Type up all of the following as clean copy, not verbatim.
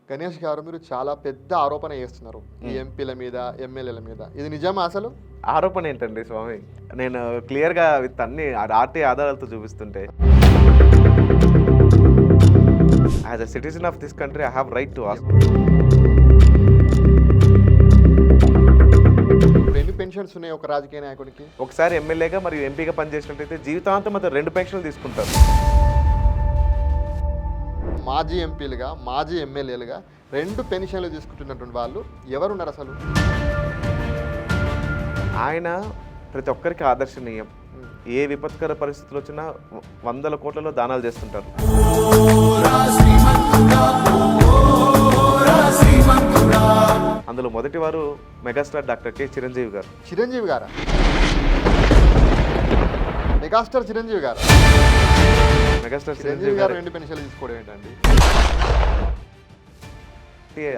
గణేష్ గారు మీరు చాలా పెద్ద ఆరోపణ చేస్తున్నారు ఈ ఎంపీల మీద ఎమ్మెల్యేల మీద. ఇది నిజమా అసలు? ఆరోపణ ఏంటండి స్వామి? నేను క్లియర్గా విత్ అన్ని ఆర్టీ ఆధారాలతో చూపిస్తుంటే, as a citizen of this country I have right to ask. ఇప్పుడు ఎన్ని పెన్షన్స్ ఉన్నాయి ఒక రాజకీయ నాయకుడికి? ఒకసారి ఎమ్మెల్యేగా మరియు ఎంపీగా పనిచేసినట్టయితే జీవితాంతం అతను 2 పెన్షన్లు తీసుకుంటారు. మాజీ ఎంపీలుగా మాజీ ఎమ్మెల్యేలుగా 2 పెన్షన్లు తీసుకుంటున్నటువంటి వాళ్ళు ఎవరున్నారు అసలు? ఆయన ప్రతి ఒక్కరికి ఆదర్శనీయం. ఏ విపత్కర పరిస్థితులు వచ్చినా 100 కోట్లలో దానాలు చేస్తుంటారు. అందులో మొదటి వారు మెగాస్టార్ డాక్టర్ కె చిరంజీవి గారు. చిరంజీవి గారా? మెగాస్టార్ చిరంజీవి గారు. మెగాస్టార్ చిరంజీవి గారు 2 పెన్షన్లు తీసుకోవడం ఏంటండి?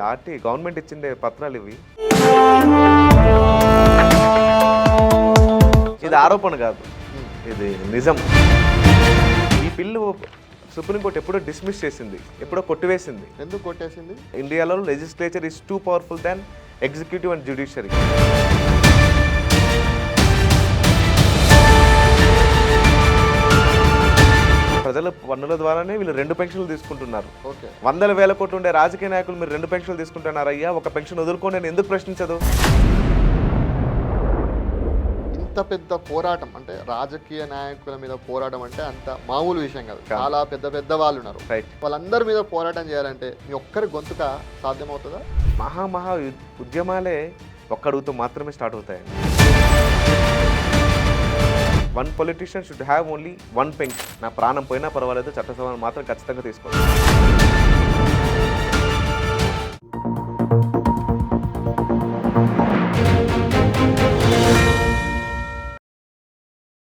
ఆర్టీ గవర్నమెంట్ ఇచ్చిండే పత్రాలు ఇవి. ఇది ఆరోపణ కాదు, ఇది నిజం. ఈ బిల్లు సుప్రీంకోర్టు ఎప్పుడో డిస్మిస్ చేసింది, ఎప్పుడో కొట్టివేసింది. ఎందుకు కొట్టేసింది? ఇండియాలో legislature is two powerful than executive and judiciary. ప్రజల పన్నుల ద్వారానే వీళ్ళు 2 పెన్షన్లు తీసుకుంటున్నారు. ఓకే, 100,000 కోట్లు ఉండే రాజకీయ నాయకులు మీరు 2 పెన్షన్లు తీసుకుంటున్నారయ్యా, ఒక పెన్షన్ వదులుకోండి అని ఎందుకు ప్రశ్నించదు? ఇంత పెద్ద పోరాటం అంటే రాజకీయ నాయకుల మీద పోరాటం అంటే అంత మామూలు విషయం కాదు. చాలా పెద్ద పెద్ద వాళ్ళు ఉన్నారు. రైట్. వాళ్ళందరి మీద పోరాటం చేయాలంటే మీ ఒక్కరి గొంతుక సాధ్యమవుతుందా? మహా ఉద్యమాలే ఒక్కడుగుతూ మాత్రమే స్టార్ట్ అవుతాయండి. 1 politician should have only 1 pension. నా ప్రాణం పోయినా పర్వాలేదు, చట్టసభను మాత్రం ఖచ్చితంగా తీసుకోవాలి.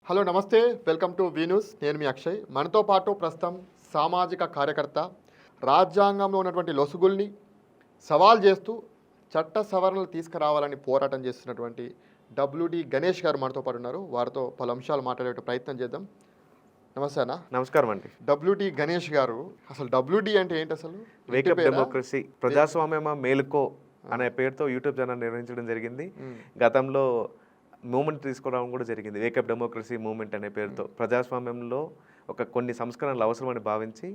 హలో, నమస్తే, వెల్కమ్ టు వి న్యూస్. నేను మీ అక్షయ్. మనతో పాటు ప్రస్తుతం సామాజిక కార్యకర్త, రాజ్యాంగంలో ఉన్నటువంటి లొసుగుల్ని సవాల్ చేస్తూ చట్ట సవరణలు తీసుకురావాలని పోరాటం చేస్తున్నటువంటి WD గణేష్ గారు మనతో పాటు ఉన్నారు. వారితో పలు అంశాలు మాట్లాడే ప్రయత్నం చేద్దాం. నమస్తే అన్న. నమస్కారం అండి. WD గణేష్ గారు, అసలు WD అంటే ఏంటి అసలు? వేకప్ డెమోక్రసీ, ప్రజాస్వామ్యమా మేలుకో అనే పేరుతో యూట్యూబ్ ఛానల్ నిర్వహించడం జరిగింది. గతంలో మూమెంట్ తీసుకోవడం కూడా జరిగింది, వేకప్ డెమోక్రసీ మూమెంట్ అనే పేరుతో. ప్రజాస్వామ్యంలో కొన్ని సంస్కరణలు అవసరమని భావించి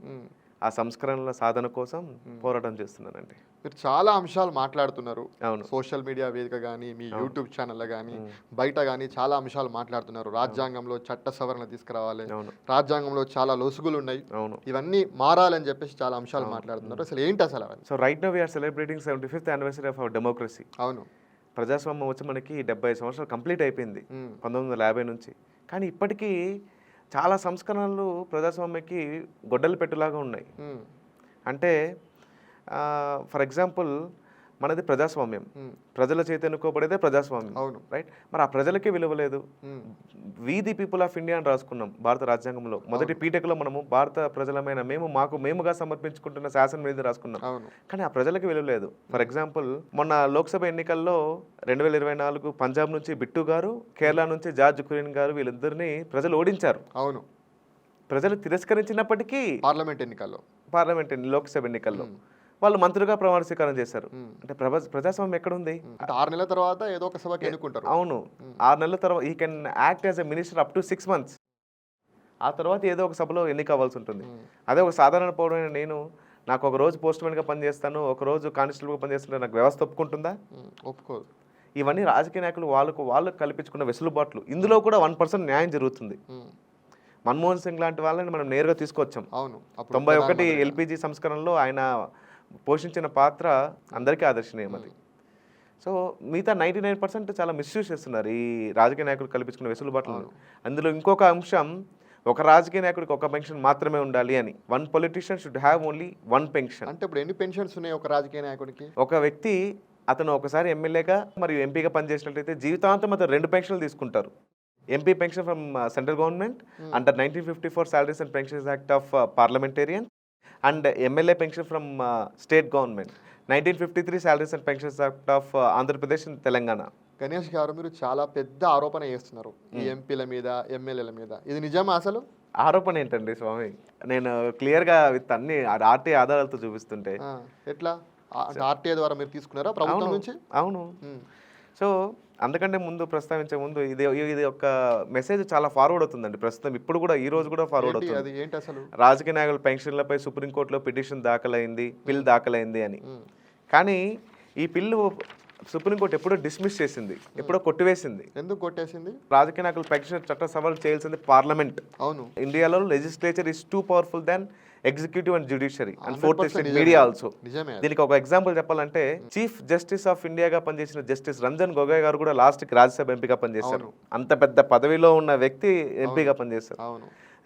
ఆ సంస్కరణల సాధన కోసం పోరాటం చేస్తున్నానండి. మీరు చాలా అంశాలు మాట్లాడుతున్నారు. అవును. సోషల్ మీడియా వేదిక కానీ, మీ యూట్యూబ్ ఛానల్ కానీ, బయట కానీ చాలా అంశాలు మాట్లాడుతున్నారు. రాజ్యాంగంలో చట్ట సవరణ తీసుకురావాలి, రాజ్యాంగంలో చాలా లొసుగులు ఉన్నాయి, ఇవన్నీ మారాలని చెప్పేసి చాలా అంశాలు మాట్లాడుతున్నారు. అసలు ఏంటి అసలు? So right now we're celebrating 75th anniversary of our democracy. అవును. ప్రజాస్వామ్యం వచ్చి మనకి 70 సంవత్సరాలు కంప్లీట్ అయిపోయింది 1950 నుంచి. కానీ ఇప్పటికీ చాలా సంస్కరణలు ప్రజాస్వామ్యకి గొడ్డలు పెట్టులాగా ఉన్నాయి. అంటే ఫర్ ఎగ్జాంపుల్ మనది ప్రజాస్వామ్యం, ప్రజల చేత ఎన్నుకోబడేదే ప్రజాస్వామ్యం. అవును, రైట్. మరి ఆ ప్రజలకే విలువ లేదు. వి ది పీపుల్ ఆఫ్ ఇండియా అని రాసుకున్నాం భారత రాజ్యాంగంలో. మొదటి పీఠకలో మనము భారత ప్రజలమైన మేముగా సమర్పించుకుంటున్న శాసనం మీద రాసుకున్నాం. కానీ ఆ ప్రజలకి విలువ లేదు. ఫర్ ఎగ్జాంపుల్ మొన్న లోక్సభ ఎన్నికల్లో 2024 పంజాబ్ నుంచి బిట్టు గారు, కేరళ నుంచి జార్జ్ కురియన్ గారు, వీళ్ళిద్దరిని ప్రజలు ఓడించారు. అవును. ప్రజలు తిరస్కరించినప్పటికీ లోక్సభ ఎన్నికల్లో వాళ్ళు మంత్రులుగా ప్రమాణ స్వీకారం చేశారు. అంటే ప్రజాస్వామ్యం ఎక్కడుంది? 6 నెలల తర్వాత ఏదో ఒక సభకి ఎన్నుకుంటారు. అవును, 6 నెలల తర్వాత ఈ can act as a minister up to 6 months. ఆ తర్వాత ఏదో ఒక సభలో ఎన్నిక అవ్వాల్సి ఉంటుంది. అదే ఒక సాధారణ పౌరుడైన నేను, నాకు ఒక రోజు పోస్ట్ మ్యాన్గా పనిచేస్తాను, ఒక రోజు కానిస్టేబుల్గా పనిచేస్తుంటే నాకు వ్యవస్థ ఒప్పుకుంటుందా? ఒప్పుకోదు. ఇవన్నీ రాజకీయ నాయకులు వాళ్ళకు కల్పించుకున్న వెసులుబాట్లు. ఇందులో కూడా 1% న్యాయం జరుగుతుంది. మన్మోహన్ సింగ్ లాంటి వాళ్ళని మనం నేరుగా తీసుకొచ్చాం. అవును. 91 LPG సంస్కరణలో ఆయన పోషించిన పాత్ర అందరికీ ఆదర్శనీయం. అది. సో మిగతా 99% చాలా మిస్యూజ్ చేస్తున్నారు ఈ రాజకీయ నాయకులు కల్పించుకున్న వెసులుబాట్లు. అందులో ఇంకొక అంశం, ఒక రాజకీయ నాయకుడికి 1 పెన్షన్ మాత్రమే ఉండాలి అని. 1 politician should have only 1 pension. అంటే ఇప్పుడు ఎన్ని పెన్షన్స్ ఉన్నాయి ఒక రాజకీయ నాయకుడికి? ఒక వ్యక్తి అతను ఒకసారి ఎమ్మెల్యేగా మరియు ఎంపీగా పనిచేసినట్లయితే జీవితాంతం అతను 2 పెన్షన్లు తీసుకుంటారు. MP pension from central government under 1954 Salaries and Pensions Act of Parliamentarian, and MLA pension from state government, 1953 Salaries and Pensions Act of Andhra Pradesh and Telangana. Ganesh గారు, మీరు చాలా పెద్ద ఆరోపణ చేస్తున్నారు ఈ ఎంపీల మీద, ఎమ్మెల్యేల మీద. ఇది నిజమా అసలు? ఆరోపణ ఏంటండి స్వామి? నేను క్లియర్గా విత్ అన్ని ఆర్టీ ఆధారాలతో చూపిస్తుంటే. ఎట్లా? ఆర్టీఐ ద్వారా మీరు తీసుకున్నారా ప్రభుత్వం నుంచి? అవును. సో అందుకంటే ముందు ప్రస్తావించే ముందు ఇది ఒక మెసేజ్ చాలా ఫార్వర్డ్ అవుతుందండి ప్రస్తుతం. ఇప్పుడు కూడా ఈ రోజు కూడా ఫార్వర్డ్ అవుతుంది. అది ఏంటి అసలు? రాజకీయ నాయకుల పెన్షన్లపై సుప్రీంకోర్టులో పిటిషన్ దాఖలైంది, బిల్ దాఖలైంది అని. కానీ ఈ బిల్లు సుప్రీంకోర్టు ఎప్పుడో డిస్మిస్ చేసింది, ఎప్పుడో కొట్టివేసింది. ఎందుకు కొట్టేసింది? రాజకీయ నాయకుల పెన్షన్ చట్ట సవరణ చేయాల్సింది పార్లమెంట్. అవును. ఇండియాలో legislature is two powerful than executive and judiciary and fourth estate media also. దీనికి ఒక ఎగ్జాంపుల్ చెప్పాలంటే చీఫ్ జస్టిస్ ఆఫ్ ఇండియాగా పనిచేసిన జస్టిస్ రంజన్ గొగోయ్ గారు కూడా లాస్ట్కి రాజ్యసభ ఎంపీగా పనిచేశారు. అంత పెద్ద పదవిలో ఉన్న వ్యక్తి ఎంపీగా పనిచేశారు.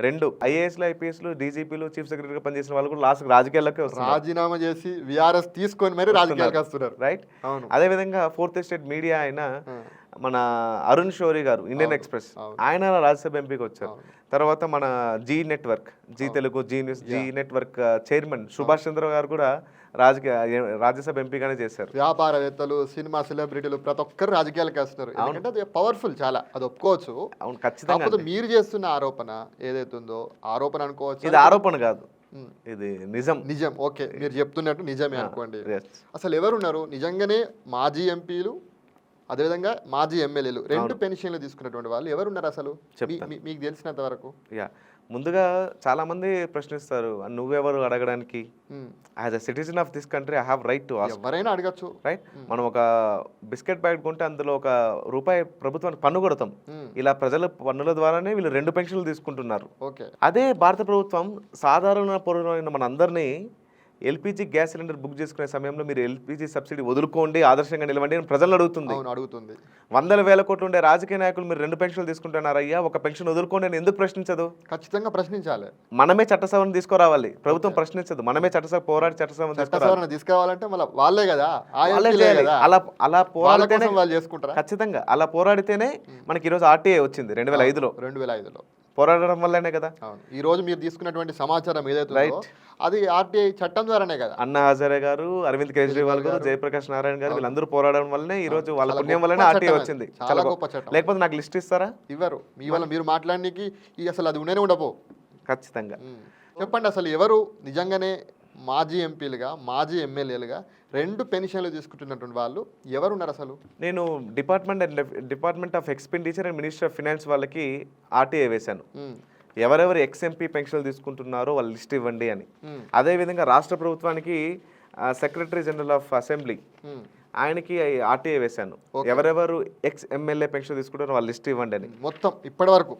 రెండు ఐఏఎస్లు, ఐపీఎస్లు, డీజీపీలు, చీఫ్ సెక్రటరీగా పనిచేసిన వాళ్ళు కూడా లాస్ట్ రాజకీయాల్లోకి వస్తారు. రాజీనామా చేసి విఆర్ఎస్ తీసుకొని మరి రాజకీయాలకు వస్తున్నారు. రైట్. అదేవిధంగా ఫోర్త్ ఎస్టేట్ మీడియా అయిన మన అరుణ్ షోరీ గారు, ఇండియన్ ఎక్స్ప్రెస్, ఆయన రాజ్యసభ ఎంపీకి వచ్చారు. తర్వాత మన Zee network, Zee Telugu, Zee news, Zee network chairman Subhash Chandra గారు కూడా రాజ్యసభ ఎంపీగానే చేశారు. వ్యాపారవేత్తలు, సినిమా సెలబ్రిటీలు ప్రతి ఒక్కరు రాజకీయాలకు వస్తున్నారు. ఎందుకంటే అది పవర్ఫుల్ చాలా, అది ఒప్పుకోవచ్చు. అవును, ఖచ్చితంగా. మీరు చేస్తున్న ఆరోపణ ఏదైతే ఉందో ఆరోపణ అనుకోవచ్చు. ఇది ఆరోపణ కాదు, ఇది నిజం. నిజం. ఓకే, మీరు చెప్తున్నట్టు నిజమే అనుకోండి. అసలు ఎవరున్నారు నిజంగానే మాజీ ఎంపీలు, అదేవిధంగా మాజీ ఎమ్మెల్యేలు, రెండు పెన్షన్లు తీసుకున్నటువంటి వాళ్ళు ఎవరున్నారు అసలు మీకు తెలిసినంత వరకు? ముందుగా చాలా మంది ప్రశ్నిస్తారు, నువ్వెవరు అడగడానికి? As a citizen of this country I have right to ask. ఎవరైనా అడగచ్చు, రైట్? మనం ఒక బిస్కెట్ ప్యాకెట్ కొంటే అందులో ₹1 ప్రభుత్వానికి పన్ను కొడతాం. ఇలా ప్రజల పన్నుల ద్వారానే వీళ్ళు 2 పెన్షన్లు తీసుకుంటున్నారు. అదే భారత ప్రభుత్వం సాధారణ పౌరులైన మనందరినీ ఎల్పిజి గ్యాస్ సిలిండర్ బుక్ చేసుకునే సమయంలో మీరు ఎల్పిజి సబ్సిడీ వదులుకోండి, ఆదర్శంగా నిలవండి అని ప్రజలను అడుగుతుంది. వందల వేల కోట్లు ఉండే రాజకీయ నాయకులు మీరు 2 పెన్షన్లు తీసుకుంటున్నారయ్యా, ఒక పెన్షన్ వదులుకోండి అని ఎందుకు ప్రశ్నించదు? ఖచ్చితంగా ప్రశ్నించాలి. మనమే చట్ట సవరణ తీసుకురావాలి, ప్రభుత్వం ప్రశ్నించదు. మనమే పోరాడి చట్ట సవరణ తీసుకురావాలంటే వాళ్ళే కదా, అలా పోరాడితేనే వాళ్ళు చేసుకుంటారు. ఖచ్చితంగా అలా పోరాడితేనే మనకి ఈరోజు ఆర్టీఐ వచ్చింది 2005లో. పోరాడడం వల్లనే కదా. ఈ రోజు మీరు తీసుకున్నటువంటి సమాచారం ఏదైతే అది ఆర్టీఐ చట్టం ద్వారానే కదా. అన్నా హజారే గారు, అరవింద్ కేజ్రీవాల్ గారు, జయప్రకాష్ నారాయణ గారు, వీళ్ళందరూ పోరాడడం వల్లనే ఈ రోజు వాళ్ళ పుణ్యం వల్లనే ఆర్టీఐ వచ్చింది. చాలా గొప్ప చట్టం. లేకపోతే నాకు లిస్ట్ ఇస్తారా? ఇవ్వరు. మీ వల్ల మీరు మాట్లాడడానికి అసలు అది ఉండనే ఉండపో. ఖచ్చితంగా. చెప్పండి, అసలు ఎవరు నిజంగానే మాజీ ఎంపీలుగా, మాజీ ఎమ్మెల్యేలుగా 2 పెన్షన్లు తీసుకుంటున్నటువంటి వాళ్ళు ఎవరున్నారు అసలు? నేను department of expenditure and ministry of finance వాళ్ళకి ఆర్టీఐ వేశాను. ఎవరెవరు ఎక్స్ఎంపీ పెన్షన్లు తీసుకుంటున్నారో వాళ్ళు లిస్ట్ ఇవ్వండి అని. అదేవిధంగా రాష్ట్ర ప్రభుత్వానికి సెక్రటరీ జనరల్ ఆఫ్ అసెంబ్లీ ఆయనకి ఆర్టీఐ వేశాను. ఎవరెవరు ఎక్స్ ఎమ్మెల్యే పెన్షన్ తీసుకుంటారో వాళ్ళు లిస్ట్ ఇవ్వండి అని. మొత్తం ఇప్పటి వరకు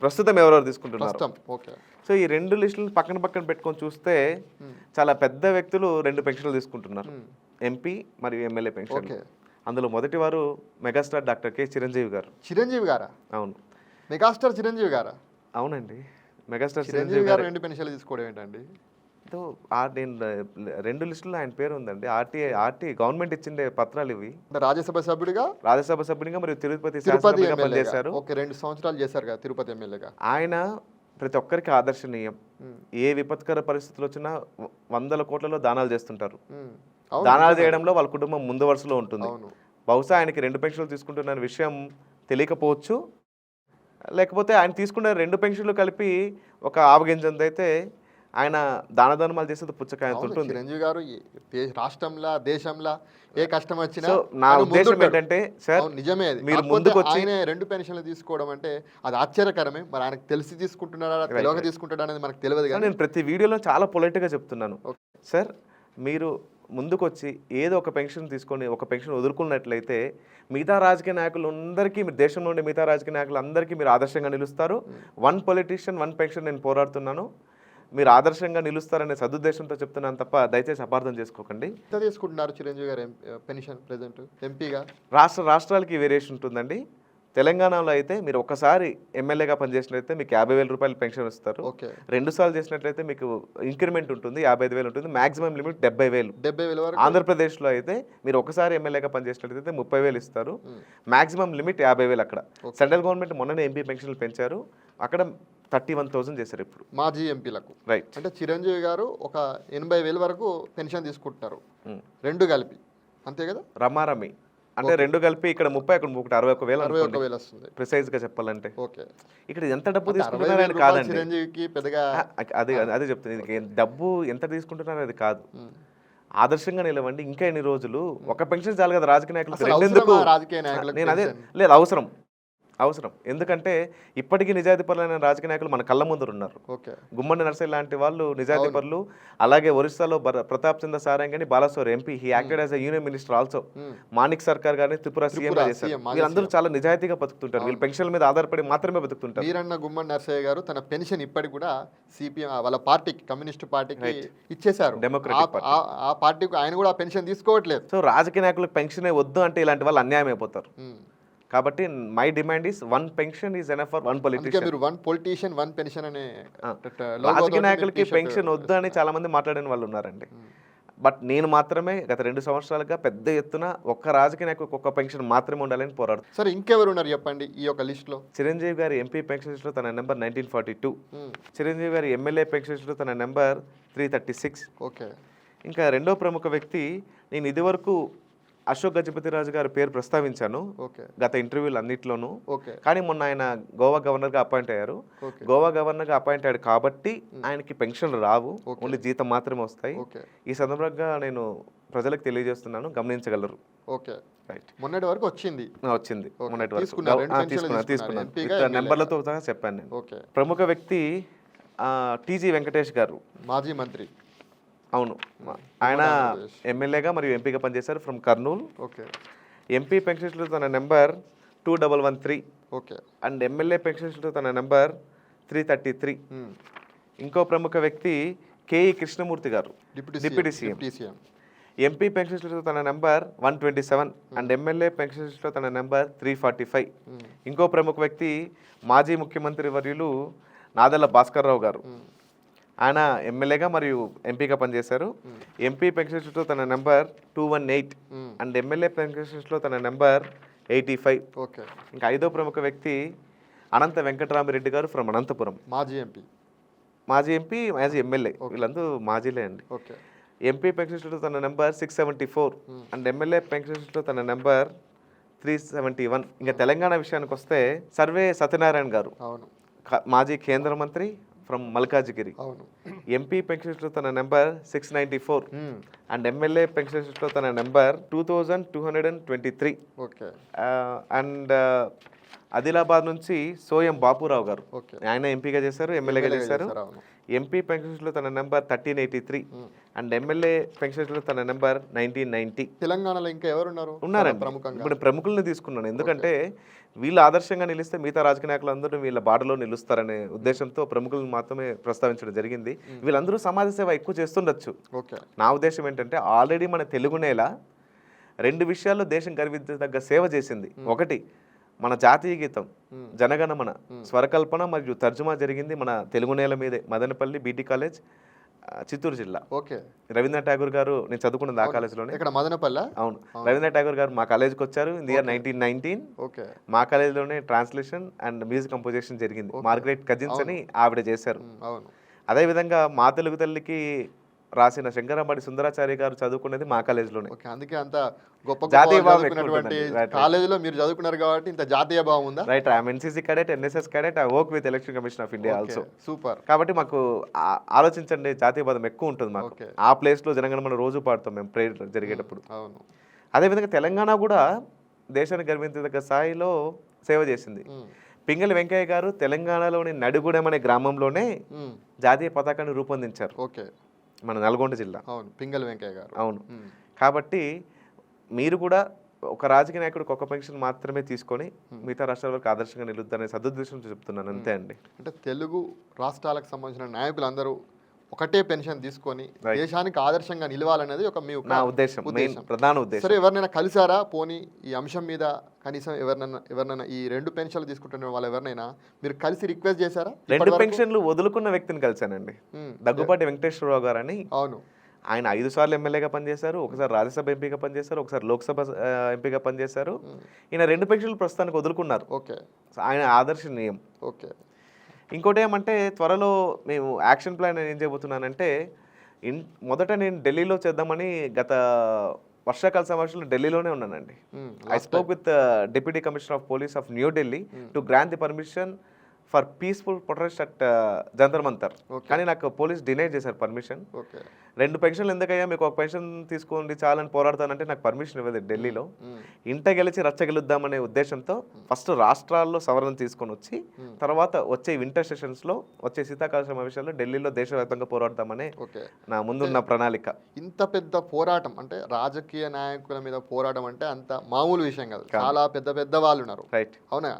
ప్రస్తుతం ఎవరెవరు తీసుకుంటున్నారు. సో ఈ 2 లిస్టులు పక్కన పెట్టుకొని చూస్తే చాలా పెద్ద వ్యక్తులు 2 పెన్షన్లు తీసుకుంటున్నారు, ఎంపీ మరియు ఎమ్మెల్యే పెన్షన్. అందులో మొదటి వారు మెగాస్టార్ డాక్టర్ కె చిరంజీవి గారు. చిరంజీవి గారా? అవును. మెగాస్టార్ చిరంజీవి గారా? అవునండి, మెగాస్టార్ చిరంజీవి గారు 2 పెన్షన్లు తీసుకోవడం ఏంటండి? నేను 2 లిస్టులో ఆయన పేరు ఉందండి. ఆర్టీఐ గవర్నమెంట్ ఇచ్చిండే పత్రాలు ఇవి. రాజ్యసభ సభ్యుడిగా మరియు తిరుపతి పనిచేశారు. 2 సంవత్సరాలు చేశారు కదా తిరుపతి ఎమ్మెల్యేగా. ఆయన ప్రతి ఒక్కరికి ఆదర్శనీయం. ఏ విపత్కర పరిస్థితులు వచ్చినా 100 కోట్లలో దానాలు చేస్తుంటారు. దానాలు చేయడంలో వాళ్ళ కుటుంబం ముందు వరుసలో ఉంటుంది. బహుశా ఆయనకి 2 పెన్షన్లు తీసుకుంటున్న విషయం తెలియకపోవచ్చు, లేకపోతే ఆయన తీసుకున్న 2 పెన్షన్లు కలిపి ఒక ఆవగింజంత అయితే ఆయన దానధర్మాలు చేసేది పుచ్చకాయ ఉంటుంది. చిరంజీవి గారు రాష్ట్రంలో, దేశంలో ఏ కష్టం వచ్చినా నా ఉద్దేశం ఏంటంటే సార్, నిజమే, మీరు ముందుకు వచ్చి ఆయన 2 పెన్షన్లు తీసుకోవడం అంటే అది ఆశ్చర్యకరమే. మరి ఆయనకు తెలిసి తీసుకుంటున్నారా, తెలియక తీసుకుంటాడా అనేది మనకు తెలియదు. కానీ నేను ప్రతి వీడియోలో చాలా పొలైట్గా చెప్తున్నాను సార్, మీరు ముందుకొచ్చి ఏదో ఒక పెన్షన్ తీసుకొని ఒక పెన్షన్ వదులుకున్నట్లయితే మిగతా రాజకీయ నాయకులు అందరికీ, మీరు దేశంలో ఉండే మిగతా రాజకీయ నాయకులు అందరికీ మీరు ఆదర్శంగా నిలుస్తారు. 1 పొలిటీషియన్ 1 పెన్షన్ నేను పోరాడుతున్నాను, మీరు ఆదర్శంగా నిలుస్తారనే సదుద్దేశంతో చెప్తున్నాను తప్ప దయచేసి అపార్థం చేసుకోకండి. ఎంత తీసుకుంటున్నారు చిరంజీవి గారు పెన్షన్ ప్రెజెంట్ ఎంపీగా? రాష్ట్రాలకి వేరియేషన్ ఉంటుందండి. తెలంగాణలో అయితే మీరు ఒకసారి ఎమ్మెల్యేగా పనిచేసినట్లయితే మీకు 50,000 రూపాయలు పెన్షన్ ఇస్తారు. 2 సార్లు చేసినట్లయితే మీకు ఇంక్రిమెంట్ ఉంటుంది, 55,000 ఉంటుంది. Maximum limit 70,000. ఆంధ్రప్రదేశ్లో అయితే మీరు ఒకసారి ఎమ్మెల్యేగా పనిచేసినట్లయితే 30,000 ఇస్తారు. మాక్సిమం లిమిట్ 50,000 అక్కడ. సెంట్రల్ గవర్నమెంట్ మొన్ననే ఎంపీ పెన్షన్లు పెంచారు, అక్కడ 31,000 చేశారు ఇప్పుడు మాజీ ఎంపీలకు. రైట్. అంటే చిరంజీవి గారు ఒక 80,000 వరకు పెన్షన్ తీసుకుంటున్నారు 2 కలిపి, అంతే కదా? రమారమి అంటే రెండు కలిపి ఇక్కడ 30 అక్కడ 61,000 అనుకోండి 61,000 వస్తుంది. ప్రిసైజ్ గా చెప్పాలంటే. ఓకే. ఇక్కడ ఎంత డబ్బు అంటే తీసుకుంటున్నారని 60,000 కాదండి. చిరంజీవికి పెద్దగా అదే చెప్తుంది. ఇది డబ్బు ఎంత తీసుకుంటున్నారు అది కాదు. ఆదర్శంగా నిలవండి. ఇంకా ఎన్ని రోజులు ఒక పెన్షన్ చాలు కదా రాజకీయ నాయకులకు. అసలు రెండెందుకు? అవసరమా రాజకీయ నాయకులకు నేను అదే పెన్షన్? లేదు, అవసరం. ఎందుకంటే ఇప్పటికీ నిజాయితీపరులైన రాజకీయ నాయకులు మన కళ్ళ ముందు ఉన్నారు. ఓకే. గుమ్మడి నర్సయ్య లాంటి వాళ్ళు నిజాయితీపరులు. అలాగే ఒరిస్సాలో ప్రతాప్ చంద్ర సారంగని Balasore MP, he acted as a union minister also. Manik Sarkar గారిని త్రిపుర సీఎం చేశారు. వీళ్ళందరూ చాలా నిజాయితీగా బతుకుతుంటారు. వీళ్ళు పెన్షన్ల మీద ఆధారపడి మాత్రమే బతుకుతుంటారు. వీరన్న గుమ్మడి నర్సయ్య గారు తన పెన్షన్ ఇప్పటికి కూడా సిపిఎం వాళ్ళ పార్టీకి, కమ్యూనిస్ట్ పార్టీకి ఇచ్చేశారు. Democratic party. ఆ పార్టీకి ఆయన కూడా పెన్షన్ తీసుకోవట్లేదు. సో రాజకీయ నాయకులకు పెన్షనే వద్దు అంటే ఇలాంటి వాళ్ళు అన్యాయం అయిపోతారు. కాబట్టి my demand is one pension is enough for one politician. మీరు వన్ పొలిటీషియన్ వన్ పెన్షన్ అనే రాజకీయ నాయకులకి పెన్షన్ వద్దు అని చాలా మంది మాట్లాడిన వాళ్ళు ఉన్నారండి. బట్ నేను మాత్రమే గత 2 సంవత్సరాలుగా పెద్ద ఎత్తున ఒక్క రాజకీయ నాయకులకు ఒక్క పెన్షన్ మాత్రమే ఉండాలని పోరాడుతాను. సరే, ఇంకెవరు ఉన్నారు చెప్పండి ఈ యొక్క లిస్ట్ లో? చిరంజీవి గారి ఎంపీ పెన్షన్ లిస్ట్ లో తన నెంబర్ 1942. చిరంజీవి గారి ఎమ్మెల్యే పెన్షన్ లిస్ట్ లో తన నెంబర్ 336. ఓకే. ఇంకా రెండో ప్రముఖ వ్యక్తి, నేను ఇదివరకు అశోక్ గజపతిరాజు గారి పేరు ప్రస్తావించాను గత ఇంటర్వ్యూలు అన్నింటిలోనూ. కానీ మొన్న ఆయన గోవా గవర్నర్గా అపాయింట్ అయ్యారు. గోవా గవర్నర్గా అపాయింట్ అయ్యాడు కాబట్టి ఆయనకి పెన్షన్లు రావు, ఓన్లీ జీతం మాత్రమే వస్తాయి. ఈ సందర్భంగా నేను ప్రజలకు తెలియజేస్తున్నాను, గమనించగలరు. ఓకే. రైట్. మొన్నటి వరకు వచ్చింది. మొన్నటి వరకు తీసుకున్నాను. నెంబర్లతో సహా చెప్పాను నేను. ప్రముఖ వ్యక్తి టీజీ వెంకటేష్ గారు, మాజీ మంత్రి. అవును, ఆయన ఎమ్మెల్యేగా మరియు ఎంపీగా పనిచేశారు ఫ్రమ్ కర్నూలు. ఓకే. ఎంపీ పెన్షన్స్లో తన నెంబర్ 2113. ఓకే. అండ్ ఎమ్మెల్యే పెన్షన్స్లో తన నెంబర్ 333. ఇంకో ప్రముఖ వ్యక్తి కేఈ కృష్ణమూర్తి గారు, డిప్యూటీ సీఎం. ఎంపీ పెన్షన్స్లో తన నెంబర్ 127. అండ్ ఎమ్మెల్యే పెన్షన్స్లో తన నెంబర్ 345. ఇంకో ప్రముఖ వ్యక్తి మాజీ ముఖ్యమంత్రి వర్యులు నాదెళ్ల భాస్కర్ రావు గారు. ఆయన ఎమ్మెల్యేగా మరియు ఎంపీగా పనిచేశారు. ఎంపీ పెన్షన్స్లో తన నెంబర్ 218. అండ్ ఎమ్మెల్యే పెన్షన్స్లో తన నెంబర్ 85. ఓకే. ఇంకా ఐదో ప్రముఖ వ్యక్తి అనంత వెంకటరామిరెడ్డి గారు ఫ్రమ్ అనంతపురం, మాజీ ఎంపీ, మాజీ ఎమ్మెల్యే. వీళ్ళందరూ మాజీలే అండి. ఓకే. ఎంపీ పెన్షన్స్లో తన నెంబర్ 674. అండ్ ఎమ్మెల్యే పెన్షన్స్లో తన నెంబర్ 371. ఇంకా తెలంగాణ విషయానికి వస్తే సర్వే సత్యనారాయణ గారు, మాజీ కేంద్ర మంత్రి ఫ్రమ్ మల్కాజిగిరి. ఎంపీ పెన్షన్స్లో తన నెంబర్ 694. అండ్ ఎమ్మెల్యే పెన్షన్స్లో తన నెంబర్ 2223. ఓకే. అండ్ ఆదిలాబాద్ నుంచి సోయం బాపురావు గారు, ఆయన ఎంపీగా చేశారు, ఎమ్మెల్యేగా చేశారు. ఎంపీ పెన్షన్స్లో తన నెంబర్ 1383. అండ్ ఎమ్మెల్యే పెన్షన్స్లో తన నెంబర్ 1990. తెలంగాణలో ఇంకా ఎవరు ఉన్నారండి? ఇప్పుడు ప్రముఖులను తీసుకున్నాను, ఎందుకంటే వీళ్ళు ఆదర్శంగా నిలిస్తే మిగతా రాజకీయ నాయకులు అందరూ వీళ్ళ బాటలో నిలుస్తారనే ఉద్దేశంతో ప్రముఖులను మాత్రమే ప్రస్తావించడం జరిగింది. వీళ్ళందరూ సమాజ సేవ ఎక్కువ చేస్తుండొచ్చు. నా ఉద్దేశం ఏంటంటే ఆల్రెడీ మన తెలుగు నేల 2 విషయాల్లో దేశం గర్వించదగ్గ సేవ చేసింది. ఒకటి, మన జాతీయ గీతం జనగణమన స్వరకల్పన మరియు తర్జుమా జరిగింది మన తెలుగు నేల మీదే, మదనపల్లి బీటీ కాలేజ్, చిత్తూరు జిల్లా. ఓకే. రవీంద్రనాథ్ ఠాగూర్ గారు, నేను చదువుకున్నది ఆ కాలేజ్లోనే. ఇక్కడ మదనపల్లి. అవును, రవీంద్రనాథ్ ఠాగూర్ గారు మా కాలేజ్కి వచ్చారు ఇన్ ది ఇయర్ 1919. ఓకే. మా కాలేజ్లోనే ట్రాన్స్లేషన్ అండ్ మ్యూజిక్ కంపోజిషన్ జరిగింది. మార్గరెట్ కజిన్స్ అని ఆవిడ చేశారు. అవును. అదేవిధంగా మా తెలుగు తల్లికి రాసిన శంకరాంబడి సుందరాచార్య గారు చదువుకునేది మా కాలేజ్లోనే. అందుకే అంత గొప్ప జాతీయ భావం కాలేజీలో మీరు చదువుకున్నారు కాబట్టి ఇంత జాతీయ భావం ఉందా? Right. I'm NCC cadet, NSS cadet, I work with election commission of India also. Super. కాబట్టి మాకు ఆలోచించండి, జాతీయ భావం ఎక్కువ ఉంటుంది మాకు. ఆ ప్లేస్లో జనగణమన రోజు పాడుతాం మేము ప్రేయర్ జరిగేటప్పుడు. అవును. అదేవిధంగా తెలంగాణ కూడా దేశానికి గర్వించదగ్గ స్థాయిలో సేవ చేసింది. పింగళి వెంకయ్య గారు తెలంగాణలోని నడిగూడెం అనే గ్రామంలోనే జాతీయ పతాకాన్ని రూపొందించారు. ఓకే. మన నల్గొండ జిల్లా. అవును, పింగళి వెంకయ్య గారు. అవును. కాబట్టి మీరు కూడా ఒక రాజకీయ నాయకుడికి ఒక పెన్షన్ మాత్రమే తీసుకొని మిగతా రాష్ట్రాల వరకు ఆదర్శంగా నిలుద్దానే సదుద్దేశంతో చెప్తున్నాను, అంతే అండి. అంటే తెలుగు రాష్ట్రాలకు సంబంధించిన నాయకులందరూ ఒకటే పెన్షన్ తీసుకొని దేశానికి ఆదర్శంగా నిలవాలనేది ఒక మీ ఉద్దేశం, ప్రధాన ఉద్దేశం. సరే, ఎవరినైనా కలిసారా పోనీ ఈ అంశం మీద? కనీసం ఎవరినైనా ఈ 2 పెన్షన్లు తీసుకుంటున్న వాళ్ళు ఎవరినైనా మీరు కలిసి రిక్వెస్ట్ చేశారా? 2 పెన్షన్లు వదులుకున్న వ్యక్తిని కలిసానండి, దగ్గుపాటి వెంకటేశ్వరరావు గారు అని. అవును. ఆయన 5 సార్లు ఎమ్మెల్యేగా పనిచేశారు, ఒకసారి రాజ్యసభ ఎంపీగా పనిచేశారు, ఒకసారి లోక్సభ ఎంపీగా పనిచేశారు. ఈయన 2 పెన్షన్లు ప్రస్తుతానికి వదులుకున్నారు. ఓకే. ఆయన ఆదర్శనీయం. ఓకే. ఇంకోటి ఏమంటే త్వరలో మేము యాక్షన్ ప్లాన్ ఏం చేయబోతున్నానంటే, మొదట నేను ఢిల్లీలో చేద్దామని గత వర్షాకాల సమావేశంలో ఢిల్లీలోనే ఉన్నానండి. I spoke with deputy commissioner of police of new Delhi to grant the permission for peaceful protest at Jantar Mantar. కానీ నాకు పోలీస్ డినై చేశారు పర్మిషన్. 2 పెన్షన్లు ఎందుకయ్యా, మీకు ఒక పెన్షన్ తీసుకోండి చాలని పోరాడతానంటే నాకు పర్మిషన్ ఇవ్వదు ఢిల్లీలో. ఇంట గెలిచి రచ్చ గెలుద్దామనే ఉద్దేశంతో ఫస్ట్ రాష్ట్రాల్లో సవరణ తీసుకొని వచ్చి తర్వాత వచ్చే వింటర్ సెషన్స్లో వచ్చే శీతాకాల సమావేశాల్లో ఢిల్లీలో దేశవ్యాప్తంగా పోరాడతామనే నా ముందున్న ప్రణాళిక. ఇంత పెద్ద పోరాటం అంటే రాజకీయ నాయకుల మీద పోరాటం అంటే అంత మామూలు విషయం కాదు. చాలా పెద్ద పెద్ద వాళ్ళు ఉన్నారు, రైట్? అవునా?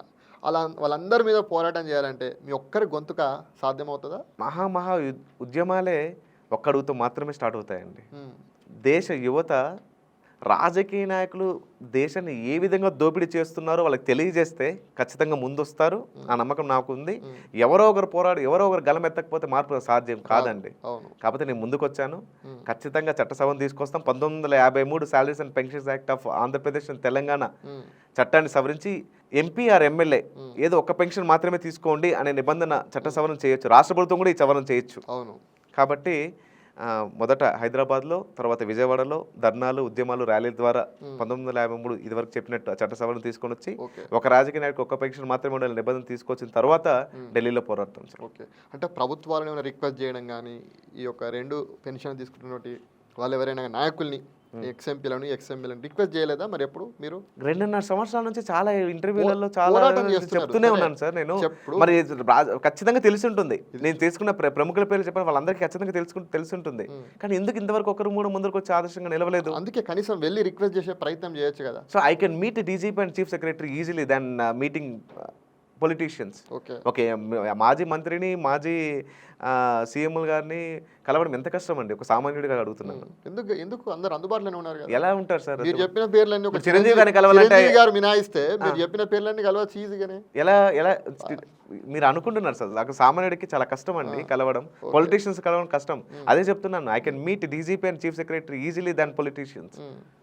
వాళ్ళందరి మీద పోరాటం చేయాలంటే మీ ఒక్కరి గొంతుక సాధ్యమవుతుందా? మహా ఉద్యమాలే ఒక్కడుగుతో మాత్రమే స్టార్ట్ అవుతాయండి. దేశ యువత రాజకీయ నాయకులు దేశాన్ని ఏ విధంగా దోపిడీ చేస్తున్నారో వాళ్ళకి తెలియజేస్తే ఖచ్చితంగా ముందొస్తారు. ఆ నమ్మకం నాకు ఉంది. ఎవరో ఒకరు గలం ఎత్తకపోతే మార్పు సాధ్యం కాదండి. కాకపోతే నేను ముందుకు వచ్చాను. ఖచ్చితంగా చట్టసభను తీసుకొస్తాం. 1953 salaries and pensions act of Andhra Pradesh and Telangana చట్టాన్ని సవరించి ఎంపీ ఆర్ ఎమ్మెల్యే ఏదో ఒక పెన్షన్ మాత్రమే తీసుకోండి అనే నిబంధన చట్ట సవరణ చేయొచ్చు. రాష్ట్ర ప్రభుత్వం కూడా ఈ సవరణ చేయొచ్చు. కాబట్టి మొదట హైదరాబాద్లో, తర్వాత విజయవాడలో ధర్నాలు, ఉద్యమాలు, ర్యాలీల ద్వారా 1953 ఇదివరకు చెప్పినట్టు చట్ట సవరణ తీసుకొని వచ్చి ఒక రాజకీయ నాయకు ఒక పెన్షన్ మాత్రమే ఉండాలి నిబంధన తీసుకొచ్చిన తర్వాత ఢిల్లీలో పోరాడతాం సార్. ఓకే, అంటే ప్రభుత్వాలను ఏమైనా రిక్వెస్ట్ చేయడం కానీ ఈ యొక్క 2 పెన్షన్ తీసుకుంటున్నటువంటి వాళ్ళు ఎవరైనా నాయకుల్ని ఎక్స్ఎంపీలను ఎక్స్ఎంఎల్ని రిక్వెస్ట్ చేయలేదా మరి? ఎప్పుడు మీరు 2.5 సంవత్సరాల నుంచి చాలా ఇంటర్వ్యూలలో చాలా చెప్తూనే ఉన్నాను సార్ నేను. మరి ఖచ్చితంగా తెలిసి ఉంటుంది, నేను తీసుకున్న ప్రముఖుల పేర్లు చెప్పిన వాళ్ళందరికీ ఖచ్చితంగా తెలిసి ఉంటుంది. కానీ ఎందుకు ఇంతవరకు ఒకరు మూడు ముందుకు వచ్చి ఆదర్శంగా నిలవలేదు? అందుకే కనీసం వెళ్ళి రిక్వెస్ట్ చేసే ప్రయత్నం చేయొచ్చు కదా. So I can meet DGP and chief secretary easily than meeting politicians. Okay, మాజీ మంత్రిని, మాజీ సీఎంలు గారిని కలవడం ఎంత కష్టం అండి, ఒక సామాన్యుడిగా అడుగుతున్నాను. ఎందుకు అందరు అందుబాటులోనే ఉన్నారు కదా. ఎలా ఉంటారు సార్? మీరు చెప్పిన పేర్లన్నీ ఒక చిరంజీవి గారిని కలవాలంటే గారు మినాయిస్తే మీరు చెప్పిన పేర్లన్నీ కలవచ్చు ఈజీగానే. ఎలా మీరు అనుకుంటున్నారు సార్? నాకు సామాన్యుడికి చాలా కష్టం అండి కలవడం, పొలిటీషియన్స్ కలవడం కష్టం. అదే చెప్తున్నాను, I can meet DGP and chief secretary easily than politicians.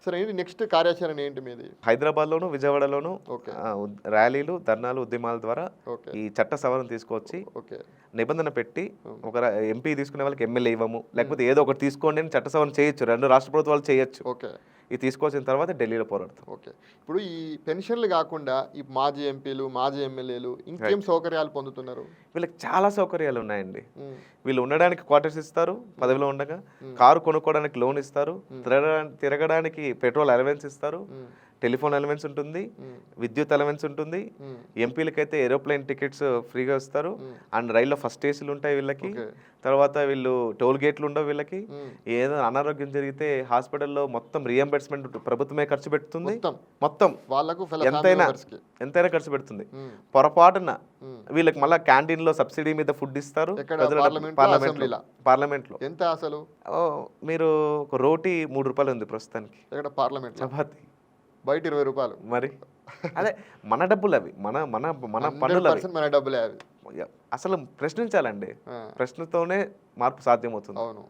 సరే, నెక్స్ట్ కార్యాచరణ ఏంటి మీది? హైదరాబాద్లోను, విజయవాడలోను ర్యాలీలు, ధర్నాలు, ఉద్యమాల ద్వారా ఈ చట్ట సవరణ తీసుకొచ్చి నిబంధన పెట్టి ఒక ఎంపీ తీసుకునే వాళ్ళకి ఎమ్మెల్యే ఇవ్వము, లేకపోతే ఏదో ఒకటి తీసుకోండి అని చట్ట సవరణ చేయొచ్చు. 2 రాష్ట్ర ప్రభుత్వాలు చేయొచ్చు. ఇది తీసుకొచ్చిన తర్వాత ఢిల్లీలో పోరాడతాం. ఓకే, ఇప్పుడు ఈ పెన్షన్లు కాకుండా ఈ మాజీ ఎంపీలు, మాజీ ఎమ్మెల్యేలు ఇంకేం సౌకర్యాలు పొందుతున్నారు? వీళ్ళకి చాలా సౌకర్యాలు ఉన్నాయండి. వీళ్ళు ఉండడానికి క్వార్టర్స్ ఇస్తారు, పదవిలో ఉండగా కారు కొనుక్కోవడానికి లోన్ ఇస్తారు, తిరగడానికి పెట్రోల్ అలవెన్స్ ఇస్తారు, టెలిఫోన్ అలవెన్స్ ఉంటుంది, విద్యుత్ అలవెన్స్ ఉంటుంది. ఎంపీలకైతే ఏరోప్లేన్ టికెట్స్ ఫ్రీగా ఇస్తారు, అండ్ రైల్లో ఫస్ట్ ఏసీలు ఉంటాయి వీళ్ళకి. తర్వాత వీళ్ళు టోల్ గేట్లు ఉండవు వీళ్ళకి. ఏదో అనారోగ్యం జరిగితే హాస్పిటల్లో మొత్తం రియంబర్స్మెంట్ ప్రభుత్వమే ఖర్చు పెడుతుంది. మొత్తం వాళ్ళకు ఎంతైనా ఖర్చు పెడుతుంది. పొరపాటున వీళ్ళకి మళ్ళీ క్యాంటీన్ లో సబ్సిడీ మీద ఫుడ్ ఇస్తారు. పార్లమెంట్ లో ఎంత అసలు మీరు ఒక రోటీ 3 రూపాయలు ఉంది ప్రస్తుతానికి. పార్లమెంట్ చపాతి బయట 20 రూపాయలు. మరి అదే మన డబ్బులు అవి, మన మన మన పన్నులు, మన డబ్బులే అవి. అసలు ప్రశ్నించాలండి, ప్రశ్నతోనే మార్పు సాధ్యమవుతుంది. అవును.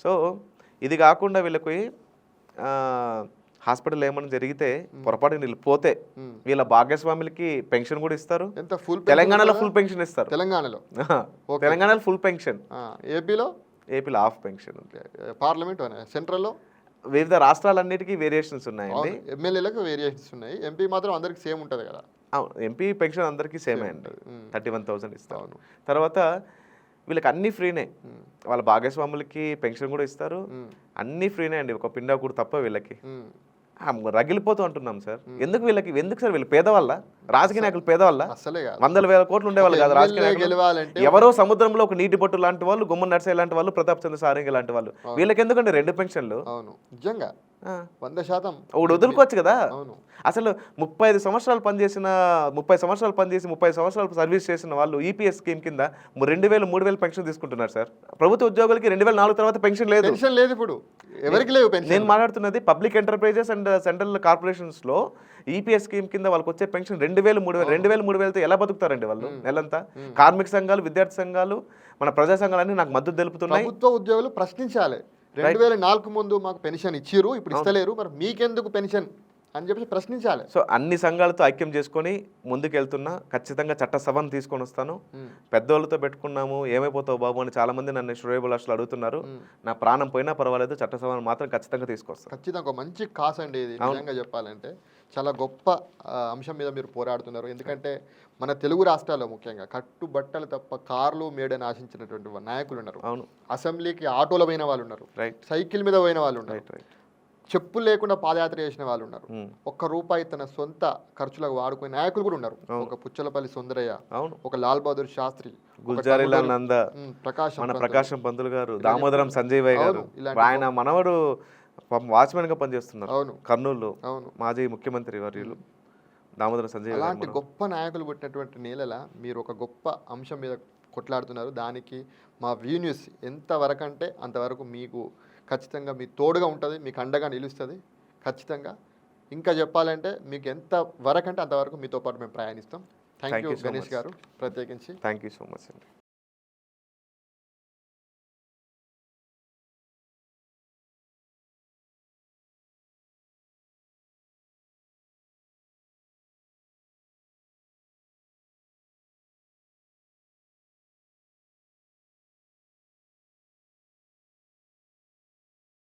సో ఇది కాకుండా వీళ్ళకి హాస్పిటల్ ఏమైనా జరిగితే పొరపాటు వీళ్ళు పోతే వీళ్ళ భాగస్వాములకి పెన్షన్ కూడా ఇస్తారు. తెలంగాణలో ఫుల్ పెన్షన్ ఇస్తారు. తెలంగాణలో ఫుల్ పెన్షన్. ఏపీలో హాఫ్ పెన్షన్. పార్లమెంట్ సెంట్రల్లో వివిధ రాష్ట్రాలన్నిటికీ వేరియేషన్స్ ఉన్నాయండి. ఎమ్మెల్యేలకు వేరియేషన్స్ ఉన్నాయి, ఎంపీ మాత్రం అందరికి సేమ్ ఉంటుంది కదా. ఎంపీ పెన్షన్ అందరికీ సేమే అండి, 31,000 ఇస్తాను. తర్వాత వీళ్ళకి అన్ని ఫ్రీనే, వాళ్ళ భాగస్వాములకి పెన్షన్ కూడా ఇస్తారు, అన్ని ఫ్రీనే అండి, ఒక పిండా కూడా తప్ప. వీళ్ళకి రగిలిపోతూ అంటున్నాం సార్. ఎందుకు వీళ్ళకి, ఎందుకు సార్? వీళ్ళు పేదవాళ్ళ, రాజకీయ నాయకులు పేదవాళ్ళ? 100,000 కోట్లు ఉండేవాళ్ళు కాదు రాజకీయ నాయకులు. ఎవరో సముద్రంలో ఒక నీటి బొట్టు లాంటి వాళ్ళు, గుమ్మన్ నర్సయ్య లాంటి వాళ్ళు, ప్రతాప్ చంద్ర సారంగి లాంటి వాళ్ళు. వీళ్ళకి ఎందుకంటే 2 పెన్షన్లు. నిజంగా 100% ఒకటి వదులుకోవచ్చు కదా. అసలు 30 సంవత్సరాలు పనిచేసి 30 సంవత్సరాలు సర్వీస్ చేసిన వాళ్ళు ఈపీఎస్ స్కీమ్ కింద 2,000, 3,000 పెన్షన్ తీసుకుంటున్నారు సార్. ప్రభుత్వ ఉద్యోగులకి 2004 తర్వాత పెన్షన్ లేదు. ఇప్పుడు ఎవరికి లేవు. నేను మాట్లాడుతున్నది public enterprises and central corporations లో ఈపీఎస్ స్కీమ్ కింద వాళ్ళకి వచ్చే పెన్షన్ 2,000, 3,000తో ఎలా బతుకుతారండి వాళ్ళు నెలంతా? కార్మిక సంఘాలు, విద్యార్థి సంఘాలు, మన ప్రజా సంఘాలన్నీ నాకు మద్దతు తెలుపుతున్నాయి. ప్రభుత్వ ఉద్యోగులు ప్రశ్నించాలి, 2004 ముందు మాకు పెన్షన్ ఇచ్చిరు, ఇప్పుడు ఇస్తలేరు, మరి మీకెందుకు పెన్షన్ అని చెప్పి ప్రశ్నించాలి. సో అన్ని సంఘాలతో ఐక్యం చేసుకొని ముందుకు వెళ్తున్నా, ఖచ్చితంగా చట్ట సభను తీసుకొని వస్తాను. పెద్దోళ్ళతో పెట్టుకున్నాము ఏమైపోతావు బాబు అని చాలా మంది నన్ను షురైబుల్ అసలు అడుగుతున్నారు. నా ప్రాణం పోయినా పర్వాలేదు, చట్ట సభను మాత్రం ఖచ్చితంగా తీసుకొస్తాను. ఖచ్చితంగా ఒక మంచి కాస్ అండి ఇది. నిజంగా చెప్పాలంటే చాలా గొప్ప అంశం మీద మీరు పోరాడుతున్నారు. ఎందుకంటే మన తెలుగు రాష్ట్రాల్లో ముఖ్యంగా కట్టుబట్టలు తప్ప కార్లు మేడని ఆశించినటువంటి నాయకులు ఉన్నారు. అవును, అసెంబ్లీకి ఆటోలో పోయిన వాళ్ళు ఉన్నారు, రైట్, సైకిల్ మీద పోయిన వాళ్ళు ఉన్నారు, రైట్, రైట్, చెప్పులు లేకుండా పాదయాత్ర చేసిన వాళ్ళు ఉన్నారు, ఒక్క రూపాయి తన సొంత ఖర్చులకు వాడుకునే నాయకులు కూడా ఉన్నారు. ఒక పుచ్చలపల్లి సుందరయ్య, అవును, ఒక లాల్ బహదూర్ శాస్త్రి, గుల్జారీలాల్ నంద, మన ప్రకాశం ప్రకాశం పంతులు గారు, దామోదరం సంజయ్ భాయ్ గారు, ఆయన మనవడు వాచ్మెన్ గా పనిచేస్తున్నారు. అవును, కర్నూలు. అవును, మాజీ ముఖ్యమంత్రి వర్యులు దామోదరం సంజయ్. అలాంటి గొప్ప నాయకులు పుట్టినటువంటి నేలల మీరు ఒక గొప్ప అంశం మీద కొట్లాడుతున్నారు. దానికి మా వీ న్యూస్ ఎంతవరకు అంటే అంతవరకు మీకు ఖచ్చితంగా మీ తోడుగా ఉంటుంది, మీకు అండగా నిలుస్తుంది ఖచ్చితంగా. ఇంకా చెప్పాలంటే మీకు ఎంత వరకు అంటే అంతవరకు మీతో పాటు మేము ప్రయాణిస్తాం. థ్యాంక్ యూ గణేష్ గారు, ప్రత్యేకించి థ్యాంక్ యూ సో మచ్ అండి.